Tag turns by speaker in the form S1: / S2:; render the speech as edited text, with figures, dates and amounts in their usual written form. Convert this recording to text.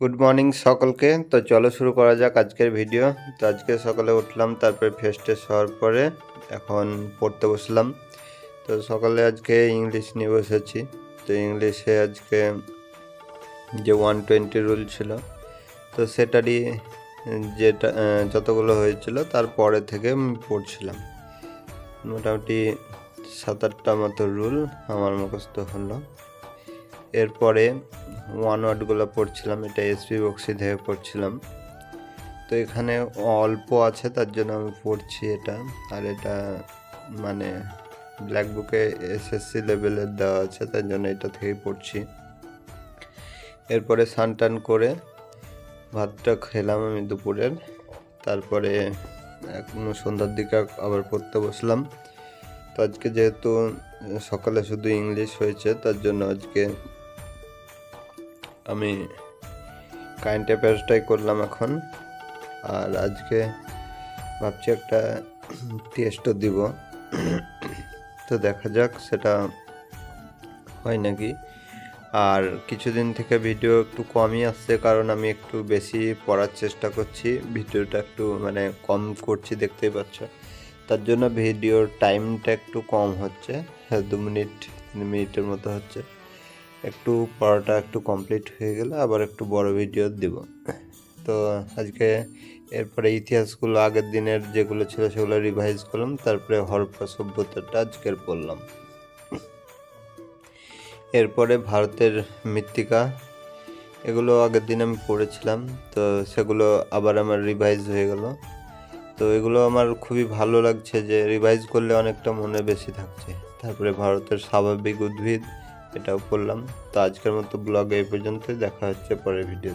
S1: Good morning সকলকে। তো চলো শুরু করা যাক আজকের ভিডিও। তো আজকে সকালে উঠলাম, তারপরে ফ্রেশ ট্রেশ হওয়ার পরে এখন পড়তে বসলাম। তো সকালে আজকে ইংলিশ নিয়ে বসেছি। তো ইংলিশে আজকে যে 120 রুল ছিল, তো সেটারই যেটা যতগুলো হয়েছিল তারপরে থেকে আমি পড়ছিলাম। মোটামুটি 7-8টা মতো রুল আমার মুখস্থ হলো। এরপরে ওয়ার্ডগুলো পড়ছিলাম, এটা এসপি বক্সি থেকে পড়ছিলাম। তো এখানে অল্প আছে তার জন্য আমি পড়ছি এটা, আর এটা মানে ব্ল্যাক বুকে এসএসসি লেভেলের দেওয়া আছে, তার জন্য এটা থেকেই পড়ছি। এরপরে স্নান টান করে ভাতটা খেলাম আমি দুপুরের, তারপরে সন্ধ্যার দিকে আবার পড়তে বসলাম। তো আজকে যেহেতু সকালে শুধু ইংলিশ হয়েছে, তার জন্য আজকে আমি কারেন্ট অ্যাফেয়ার্সটাই করলাম এখন। আর আজকে ভাবছি একটা টেস্টও দিব, তো দেখা যাক সেটা হয় নাকি। আর কিছুদিন থেকে ভিডিও একটু কমই আসছে, কারণ আমি একটু বেশি পড়ার চেষ্টা করছি, ভিডিওটা একটু কম করছি দেখতেই পাচ্ছ। তার জন্য ভিডিওর টাইমটা একটু কম হচ্ছে, 2 মিনিট 3 মিনিটের মতো হচ্ছে। একটু পড়াটা একটু কমপ্লিট হয়ে গেলে আবার একটু বড় ভিডিও দেব। তো আজকে এরপরে ইতিহাসগুলো আগের দিনের যেগুলো ছিল সেগুলো রিভাইজ করলাম, তারপরে হরপ্পা সভ্যতাটা আজকের পড়লাম। এরপরে ভারতের মৃত্তিকা, এগুলো আগের দিন আমি পড়েছিলাম, তো সেগুলো আবার আমার রিভাইজ হয়ে গেল। তো এগুলো আমার খুবই ভালো লাগছে যে রিভাইজ করলে অনেকটা মনে বেশি থাকছে। তারপরে ভারতের স্বাভাবিক উদ্ভিদ, এটাও পড়লাম। তো আজকের মতো ব্লগ এই পর্যন্তই, দেখা হচ্ছে পরের ভিডিও।